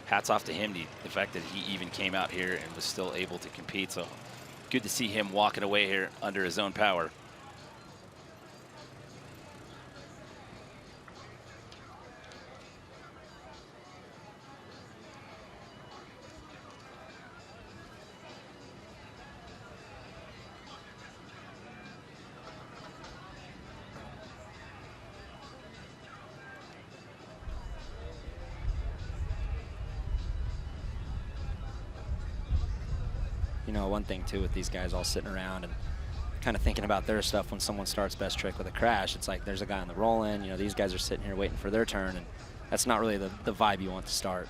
hats off to him, the fact that he even came out here and was still able to compete. So good to see him walking away here under his own power. You know, one thing too with these guys all sitting around and kind of thinking about their stuff when someone starts best trick with a crash, it's like there's a guy on the roll-in, you know, these guys are sitting here waiting for their turn, and that's not really the vibe you want to start.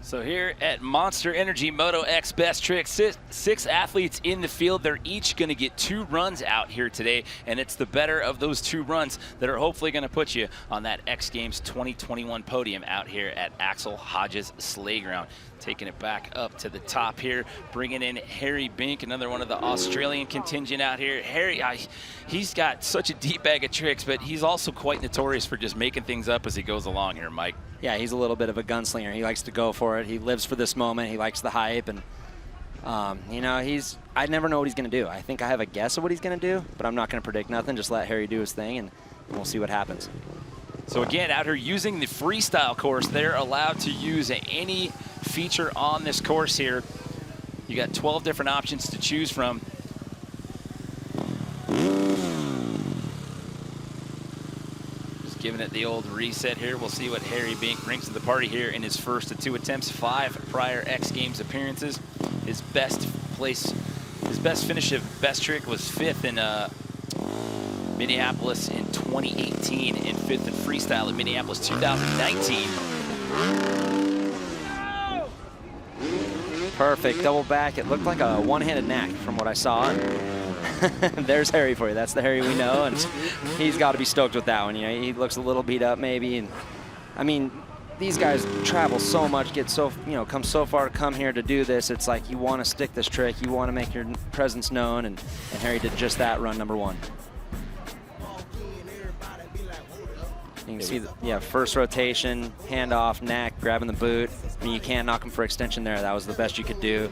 So here at Monster Energy Moto X Best Trick, six athletes in the field. They're each going to get 2 runs out here today, and it's the better of those 2 runs that are hopefully going to put you on that X Games 2021 podium out here at Axel Hodges Sleigh Ground. Taking it back up to the top here, bringing in Harry Bink, another one of the Australian contingent out here. Harry, he's got such a deep bag of tricks, but he's also quite notorious for just making things up as he goes along here, Mike. Yeah, he's a little bit of a gunslinger. He likes to go for it. He lives for this moment. He likes the hype, and you know, I never know what he's going to do. I think I have a guess of what he's going to do, but I'm not going to predict nothing. Just let Harry do his thing, and we'll see what happens. So again, out here using the freestyle course, they're allowed to use any feature on this course here. You got 12 different options to choose from. Just giving it the old reset here. We'll see what Harry Bink brings to the party here in his first of 2 attempts, 5 prior X Games appearances. His best finish of best trick was 5th in Minneapolis in 2018 and 5th in freestyle at Minneapolis 2019. Perfect, double back. It looked like a one-handed knack from what I saw. There's Harry for you. That's the Harry we know, and he's got to be stoked with that one. You know, he looks a little beat up maybe, and I mean, these guys travel so much, come so far to come here to do this. It's like you want to stick this trick, you want to make your presence known, and Harry did just that, run number 1. You can see, first rotation, handoff, knack, grabbing the boot. I mean, you can't knock him for extension there. That was the best you could do.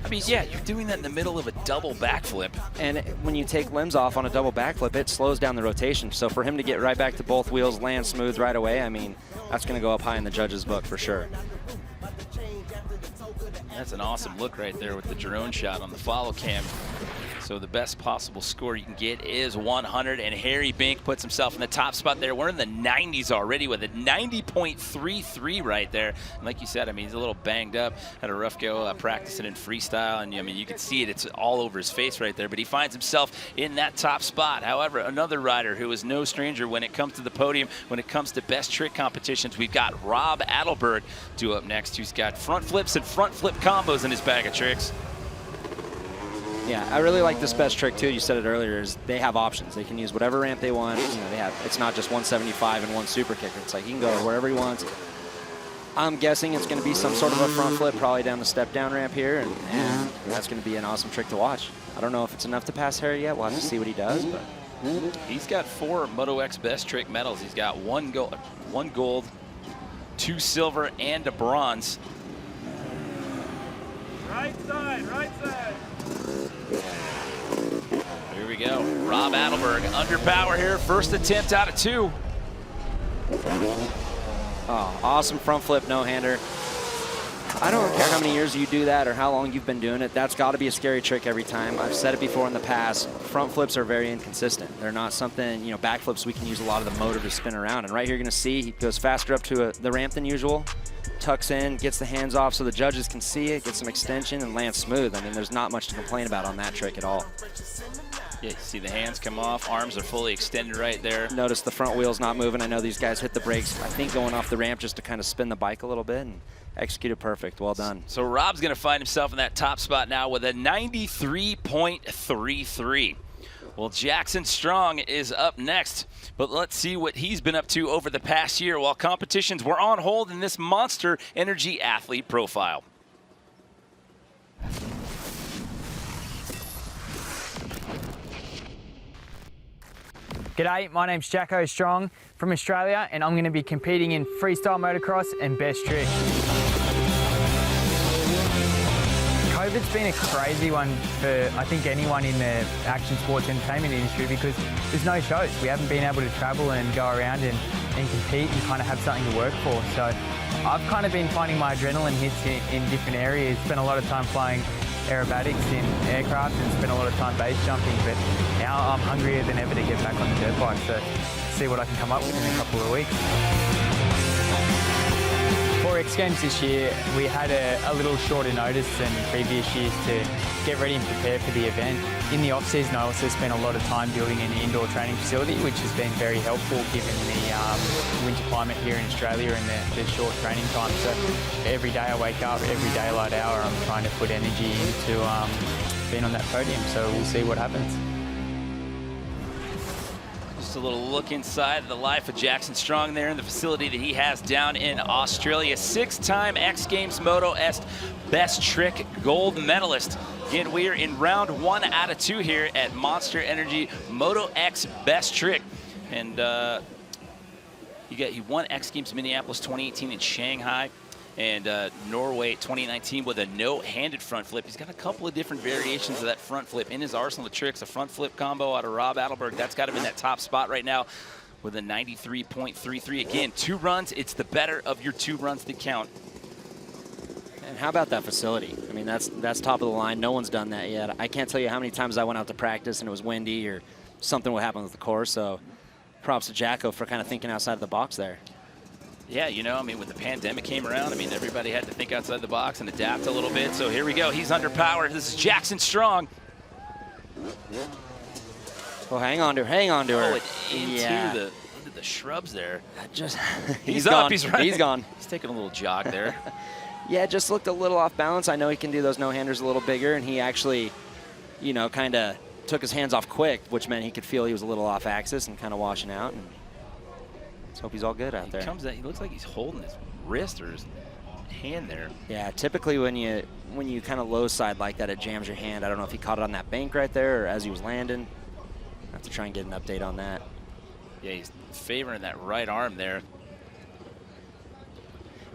I mean, yeah, you're doing that in the middle of a double backflip. And when you take limbs off on a double backflip, it slows down the rotation. So for him to get right back to both wheels, land smooth right away, I mean, that's going to go up high in the judges' book for sure. That's an awesome look right there with the drone shot on the follow cam. So the best possible score you can get is 100, and Harry Bink puts himself in the top spot there. We're in the 90s already with a 90.33 right there. And like you said, I mean, he's a little banged up, had a rough go practicing in freestyle, and I mean, you can see it, it's all over his face right there, but he finds himself in that top spot. However, another rider who is no stranger when it comes to the podium, when it comes to best trick competitions, we've got Rob Adelberg due up next, who's got front flips and front flip combos in his bag of tricks. Yeah, I really like this best trick too. You said it earlier, is they have options. They can use whatever ramp they want. You know, it's not just 175 and one super kicker. It's like he can go wherever he wants. I'm guessing it's going to be some sort of a front flip, probably down the step down ramp here, and that's going to be an awesome trick to watch. I don't know if it's enough to pass Harry yet. We'll have to see what he does, but he's got 4 Moto X best trick medals. He's got 1 gold, 2 silver, and a bronze. Right side, right side. Here we go. Rob Adelberg under power here. First attempt out of 2. Oh, awesome front flip no-hander. I don't care how many years you do that or how long you've been doing it. That's got to be a scary trick every time. I've said it before in the past. Front flips are very inconsistent. They're not something, you know, back flips, we can use a lot of the motor to spin around. And right here you're going to see he goes faster up to the ramp than usual, tucks in, gets the hands off so the judges can see it, gets some extension, and lands smooth. I mean, there's not much to complain about on that trick at all. Yeah, you see the hands come off, arms are fully extended right there. Notice the front wheel's not moving. I know these guys hit the brakes, I think, going off the ramp just to kind of spin the bike a little bit, and executed perfect. Well done. So Rob's going to find himself in that top spot now with a 93.33. Well, Jackson Strong is up next, but let's see what he's been up to over the past year while competitions were on hold in this Monster Energy athlete profile. G'day, my name's Jacko Strong from Australia, and I'm going to be competing in freestyle motocross and best trick. COVID's been a crazy one for, I think, anyone in the action sports entertainment industry because there's no shows. We haven't been able to travel and go around and compete and kind of have something to work for. So I've kind of been finding my adrenaline hits in different areas. Spent a lot of time flying aerobatics in aircraft and spent a lot of time base jumping, but now I'm hungrier than ever to get back on the dirt bike, so see what I can come up with in a couple of weeks. For X Games this year, we had a little shorter notice than previous years to get ready and prepare for the event. In the off-season, I also spent a lot of time building an indoor training facility, which has been very helpful given the winter climate here in Australia and the short training time. So every day I wake up, every daylight hour, I'm trying to put energy into being on that podium. So we'll see what happens. Just a little look inside the life of Jackson Strong there in the facility that he has down in Australia. 6-time X Games Moto Est Best Trick gold medalist. Again, we are in round 1 out of 2 here at Monster Energy Moto X Best Trick. And he won X Games Minneapolis 2018 in Shanghai and Norway 2019 with a no-handed front flip. He's got a couple of different variations of that front flip in his arsenal of tricks. A front flip combo out of Rob Adelberg. That's got him in that top spot right now with a 93.33. Again, 2 runs. It's the better of your 2 runs that count. And how about that facility? I mean, that's top of the line. No one's done that yet. I can't tell you how many times I went out to practice and it was windy or something would happen with the course. So props to Jacko for kind of thinking outside of the box there. Yeah, you know, I mean, when the pandemic came around, I mean, everybody had to think outside the box and adapt a little bit. So here we go. He's underpowered. This is Jackson Strong. Oh, hang on to her. Oh, into the shrubs there. He's up. gone. He's running. He's gone. He's taking a little jog there. Yeah, just looked a little off balance. I know he can do those no-handers a little bigger, and he actually, you know, kind of took his hands off quick, which meant he could feel he was a little off axis and kind of washing out. And let's hope he's all good out there. He looks like he's holding his wrist or his hand there. Yeah, typically when you kind of low side like that, it jams your hand. I don't know if he caught it on that bank right there or as he was landing. I have to try and get an update on that. Yeah, he's favoring that right arm there.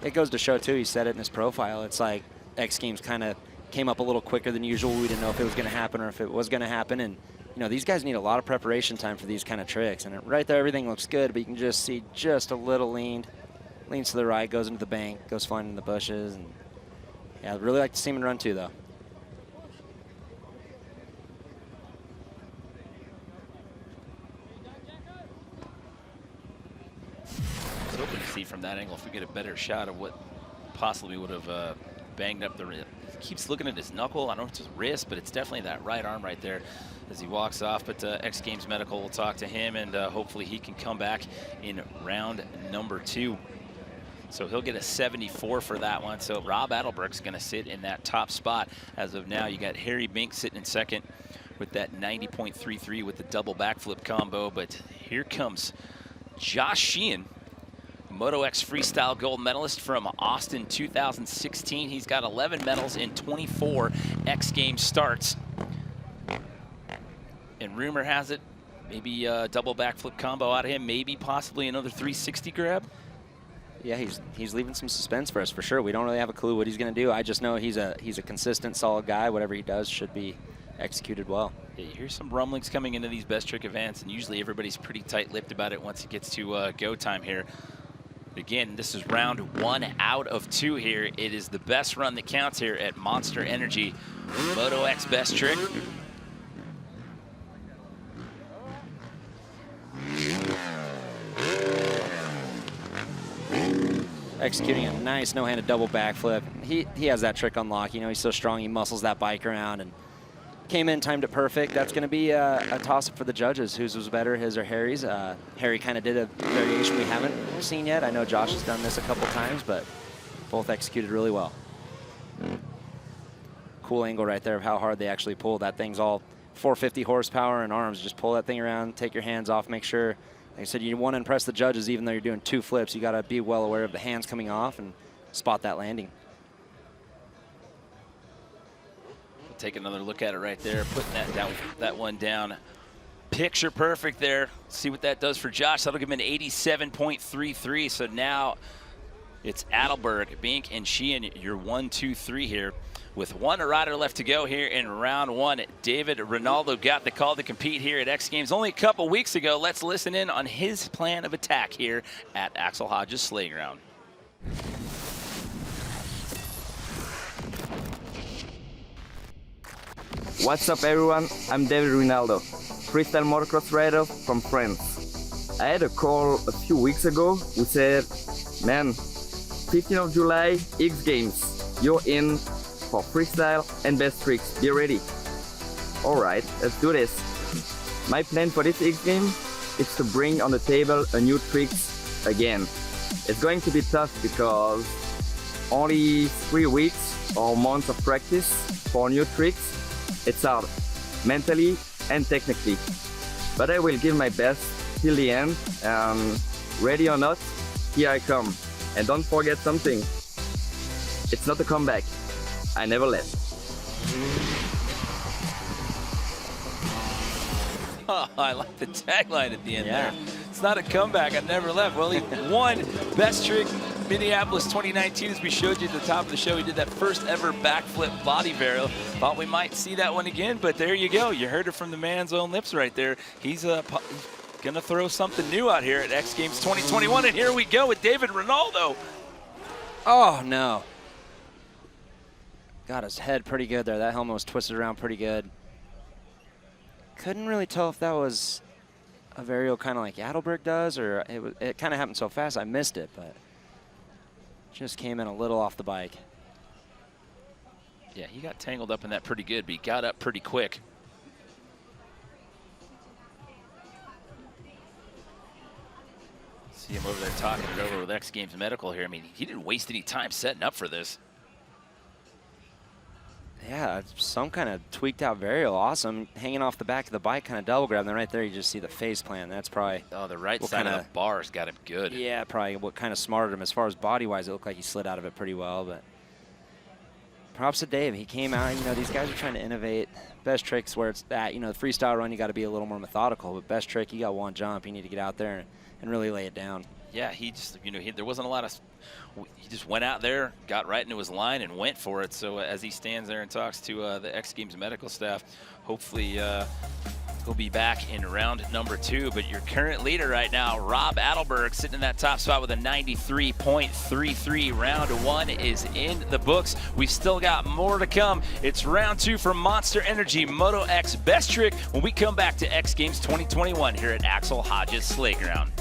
It goes to show, too, he said it in his profile. It's like X Games kind of came up a little quicker than usual. We didn't know if it was going to happen or if it was going to happen. And, you know, these guys need a lot of preparation time for these kind of tricks. And right there, everything looks good, but you can just see just a little leaned. Leans to the right, goes into the bank, goes flying in the bushes. And yeah, I'd really like to see him run, too, though. I was hoping to see from that angle if we get a better shot of what possibly would have banged up the wrist. He keeps looking at his knuckle. I don't know if it's his wrist, but it's definitely that right arm right there as he walks off. But X Games Medical will talk to him, and hopefully he can come back in round number 2. So he'll get a 74 for that one. So Rob Adelberg's going to sit in that top spot. As of now, you got Harry Bink sitting in second with that 90.33 with the double backflip combo. But here comes Josh Sheehan, Moto X Freestyle gold medalist from Austin 2016. He's got 11 medals in 24 X Games starts. And rumor has it, maybe a double backflip combo out of him, maybe possibly another 360 grab. Yeah, he's leaving some suspense for us for sure. We don't really have a clue what he's going to do. I just know he's a consistent, solid guy. Whatever he does should be executed well. Yeah, you hear some rumblings coming into these best trick events, and usually everybody's pretty tight-lipped about it once it gets to go time here. Again, this is round 1 out of 2 here. It is the best run that counts here at Monster Energy. Moto X best trick. Executing a nice no-handed double backflip. He has that trick on lock. You know, he's so strong, he muscles that bike around and came in, timed it perfect. That's going to be a toss-up for the judges. Whose was better, his or Harry's? Harry kind of did a variation we haven't seen yet. I know Josh has done this a couple times, but both executed really well. Cool angle right there of how hard they actually pulled. That thing's all 450 horsepower and arms. Just pull that thing around, take your hands off, make sure, like I said, you want to impress the judges even though you're doing 2 flips. You got to be well aware of the hands coming off and spot that landing. Take another look at it right there, putting that one down. Picture perfect there. See what that does for Josh. That'll give him an 87.33. So now it's Adelberg, Bink, and Sheehan, your 1, 2, 3 here. With one rider left to go here in round 1, David Ronaldo got the call to compete here at X Games only a couple weeks ago. Let's listen in on his plan of attack here at Axel Hodges Sleigh Ground. What's up everyone, I'm David Ronaldo, freestyle motocross rider from France. I had a call a few weeks ago who said, man, 15th of July, X Games, you're in for freestyle and best tricks, be ready. Alright, let's do this. My plan for this X game is to bring on the table a new tricks again. It's going to be tough because only 3 weeks or months of practice for new tricks. It's hard, mentally and technically, but I will give my best till the end, and ready or not, here I come. And don't forget something, it's not a comeback, I never left. Oh, I like the tagline at the end there. It's not a comeback, I never left. Well, he won best trick Minneapolis 2019, as we showed you at the top of the show. He did that first ever backflip body varial. Thought we might see that one again, but there you go. You heard it from the man's own lips right there. He's gonna throw something new out here at X Games 2021, and here we go with David Ronaldo. Oh, no. Got his head pretty good there. That helmet was twisted around pretty good. Couldn't really tell if that was a varial kind of like Adelberg does, or it kind of happened so fast I missed it, but just came in a little off the bike. Yeah, he got tangled up in that pretty good, but he got up pretty quick. See him over there talking it over with X Games Medical here. I mean, he didn't waste any time setting up for this. Yeah, some kind of tweaked out varial. Awesome. Hanging off the back of the bike, kind of double grab. And then right there, you just see the face plant. That's probably. Oh, the right side of the bar's got him good. Yeah, probably what kind of smarted him. As far as body wise, it looked like he slid out of it pretty well. But props to Dave. He came out. You know, these guys are trying to innovate. Best tricks where it's at. You know, the freestyle run, you got to be a little more methodical. But best trick, you got one jump. You need to get out there and really lay it down. Yeah, he just, you know, there wasn't a lot of, he just went out there, got right into his line, and went for it. So as he stands there and talks to the X Games medical staff, hopefully he'll be back in round number 2. But your current leader right now, Rob Adelberg, sitting in that top spot with a 93.33. Round 1 is in the books. We've still got more to come. It's round 2 for Monster Energy Moto X Best Trick when we come back to X Games 2021 here at Axel Hodges Sleigh Ground.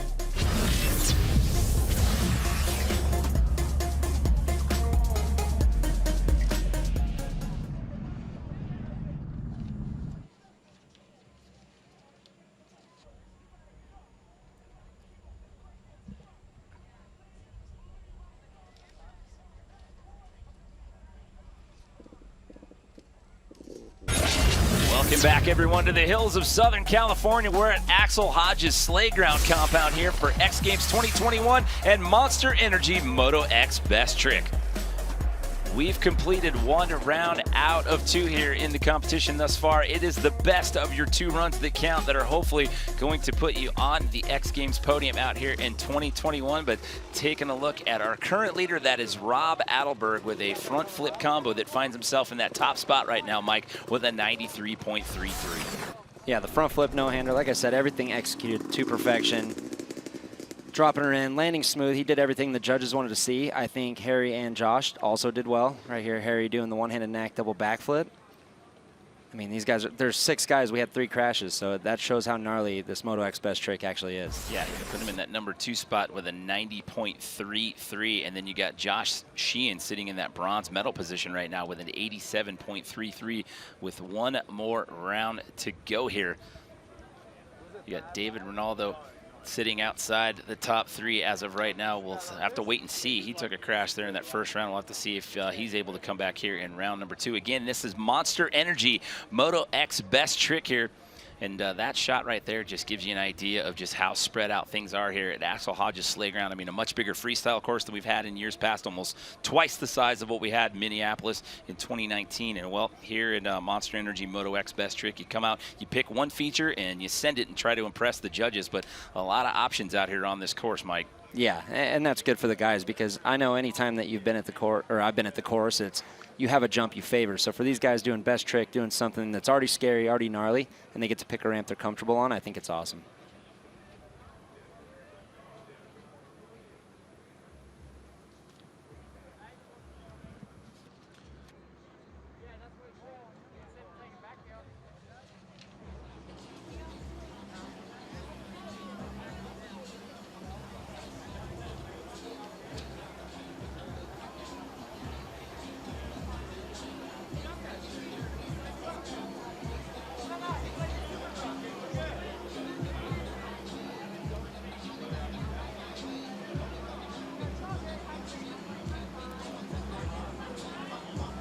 Welcome back, everyone, to the hills of Southern California. We're at Axel Hodges Sleigh Ground compound here for X Games 2021 and Monster Energy Moto X Best Trick. We've completed 1 round out of 2 here in the competition thus far. It is the best of your 2 runs that count that are hopefully going to put you on the X Games podium out here in 2021. But taking a look at our current leader, that is Rob Adelberg with a front flip combo that finds himself in that top spot right now, Mike, with a 93.33. Yeah, the front flip no-hander, like I said, everything executed to perfection. dropping her in, landing smooth. He did everything the judges wanted to see. I think Harry and Josh also did well. Right here, Harry doing the one-handed knack double backflip. I mean, these guys, there's 6 guys. We had 3 crashes, so that shows how gnarly this Moto X best trick actually is. Yeah, you put him in that number 2 spot with a 90.33, and then you got Josh Sheehan sitting in that bronze medal position right now with an 87.33 with 1 more round to go here. You got David Ronaldo sitting outside the top 3 as of right now. We'll have to wait and see. He took a crash there in that first round. We'll have to see if he's able to come back here in round number 2. Again, this is Monster Energy Moto X best trick here. And that shot right there just gives you an idea of just how spread out things are here at Axel Hodges Sleigh Ground. I mean, a much bigger freestyle course than we've had in years past, almost twice the size of what we had in Minneapolis in 2019. And, well, here at Monster Energy Moto X Best Trick, you come out, you pick one feature, and you send it and try to impress the judges. But a lot of options out here on this course, Mike. Yeah, and that's good for the guys because I know anytime that you've been at the course, or I've been at the course, you have a jump you favor. So for these guys doing best trick, doing something that's already scary, already gnarly, and they get to pick a ramp they're comfortable on, I think it's awesome.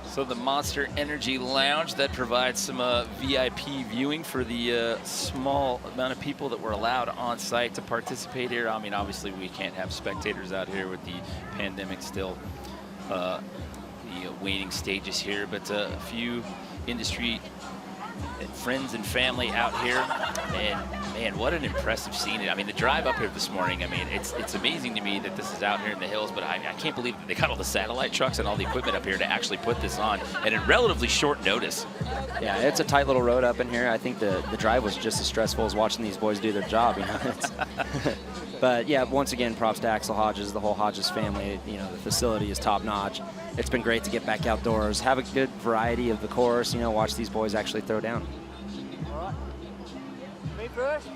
So the Monster Energy Lounge that provides some VIP viewing for the small amount of people that were allowed on site to participate here. I mean, obviously we can't have spectators out here with the pandemic still the waning stages here, but a few industry friends and family out here, and man, what an impressive scene. I mean, the drive up here this morning, I mean, it's amazing to me that this is out here in the hills, but I can't believe that they got all the satellite trucks and all the equipment up here to actually put this on, and in relatively short notice. Yeah, it's a tight little road up in here. I think the drive was just as stressful as watching these boys do their job, you know. But yeah, once again, props to Axel Hodges, the whole Hodges family. You know, the facility is top notch. It's been great to get back outdoors, have a good variety of the course, you know, watch these boys actually throw down. All right. Me first.